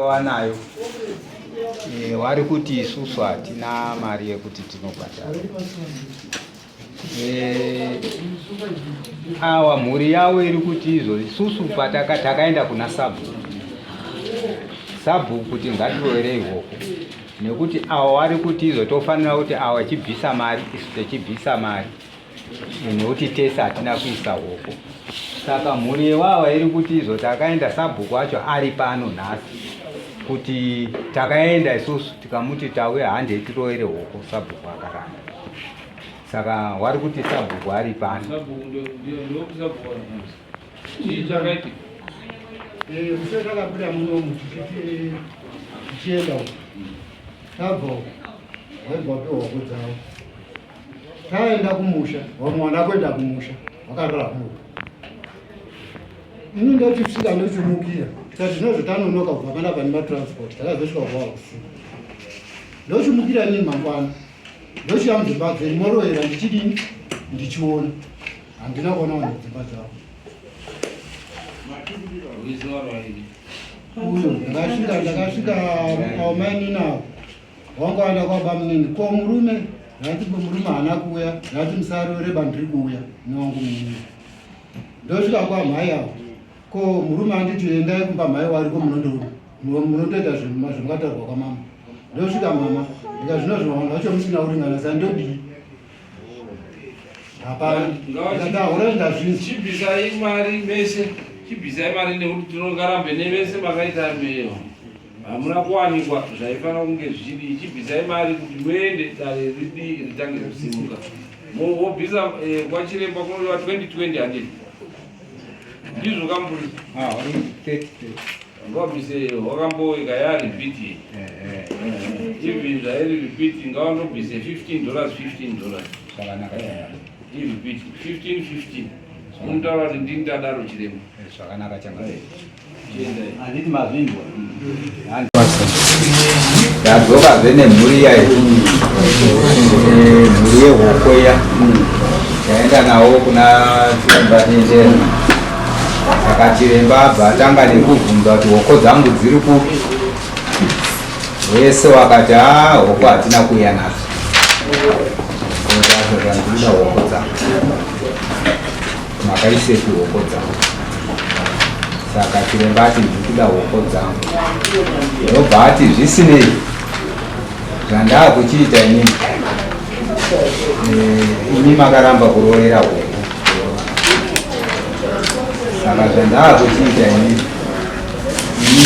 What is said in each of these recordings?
wanayo wari kuti isusu hatina mari yekuti tinobhadhara. Awa mhuri yavo iri kuti izvo isusu takaenda kuna sabhu kuti ngatiroverei ikoko, nekuti awa wari kuti izvo tofanira kuti awa chibvisa mari isu techibvisa mari, nekuti tese hatina kuisa hoko. Saka mhuri yevava iri kuti izvo takaenda sabhu kwacho ari pano nhasi, kuti takaenda isusu tikamuti tauya hande tiroere hoko sabhuku akaramba. Saka wari kuti sabhuku ari pano. Takapinda munomu tichienda tabva waibva hoko dzavo, taenda kumusha, vamwe vana kuenda kumusha vakarara muno. Inenge tichisvika ndochimukira tikati tinozotanonoka kubva panapa nematransport, takazosvika kuva usiku. Ndochimukira nini mangwana, ndochiya mudzimba dzemorowera ndichidini ndichiona, handina kuona vanhu dzimba dzavo. Uyo ndakasvika aumaini navo wanga waenda kwaba munini ko murume, ndati murume haana kuuya, ndati musaroreba ndiri kuuya newangu munini. Ndosvika kwamhai avo, ko murume anditi endai kumba mhai wariko munondoita zvimungataurwa kwamama. Ndosvika mama ndika zvino zvinhu vacho musina kuringana sandodii hapana ndakahura ndazvinzi chibvisai mari mese, chibvisai mari nekuti tinongarambe nevese makaita mbeo hamuna kuwanikwa zvaifanira kunge zvichidii. Chibvisai mari kuti muende dare ridii ritange kusimuka. Wobvisa kwachiremba kunodiwa 2020 handii ndizvo kamburi ngavabvise wakamboika yaripiti even zvairi ripiti ngavandobvise $15 iripiti 15 unotaura kuti ndini tadaro chiremba zvakanaka changaendai handiti mazvinzwa tadzokazve nemhuri mhuri yehoko iya taenda navo kuna chiremba Dendera. Saka chiremba abva atanga nekubvunza kuti hoko dzangu dziri kupi, vese wakati hoko hatina kuuya nadzo, otazoa ndinoda hoko dzangu, makaisepi hoko dzangu. Saka chiremba ati ndikuda hoko dzangu, ndobva ati zvisinei zvandaa kuchiita ini makaramba kuroora hoko. Saka zvandaa kuchiita ini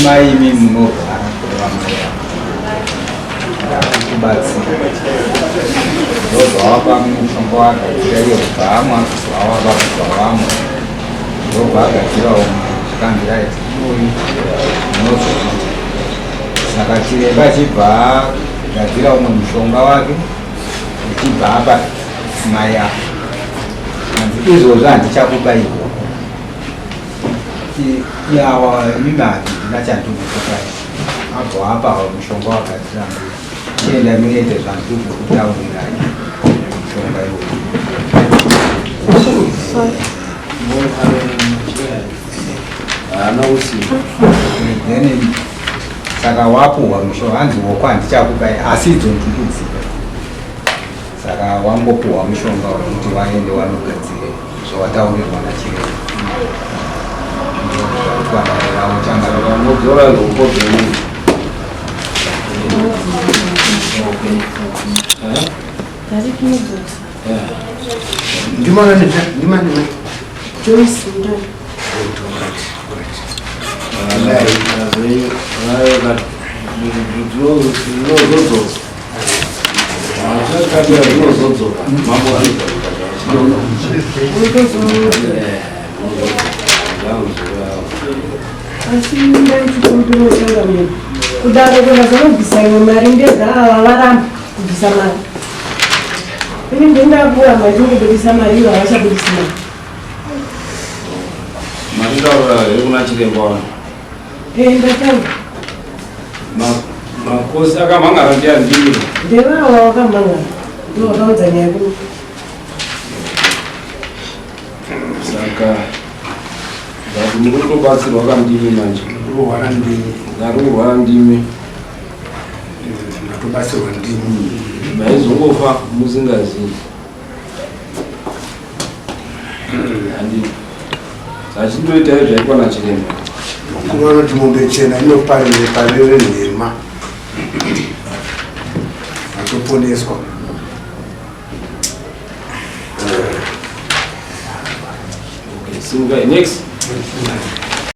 maimi munorwara kurova mai vangu ndakukubatsira, ndobva wapa mushonga wagadzira iyo bvamwa wawapa kubva vamwe, ndobva agadzirawo zvikambira itioi unozoita. Saka chiremba chibva agadzira umwe mushonga wake uchibva apa mai ako hanzi izvozvo handichakubairwa yawa imimati ndinachandikukupai abva apa mushonga wakadzira mberi chienda munoite zvandiri kukutaurirai mushonga iwoyo. Then saka wapuhwa mushonga hanzi hoko handichakubai asi idzo ndikudzira. Saka wangopuhwa mushonga wekuti waende wanogadzire zvawataurirwa nachiremba. unodzora hoko dzemunhu ndimani Joyce asi ndaichikundinosanga mune kudaro kwevazanobvisa imwe mari ndega ava varamba kubvisa mari. Ini ndindapuwa mari ndinobudisa mari iyo havachabudisi mari. matindaura here kuna chiremba wano Ndataura makosi akamhangara ndiani ndimiro ndevava wakamhangara ndovakaudza nyaya kuno. saka kuti muri kutobatsirwa kamudini manje kurwara ndimi ndarurwara ndimi ndatobatsirwa ndimi maizongofa musingazivi handi zvachindoita zvaikwana chiremba kuva kuti mombe chena inoparire parire nhema atoponeswa okay, singai next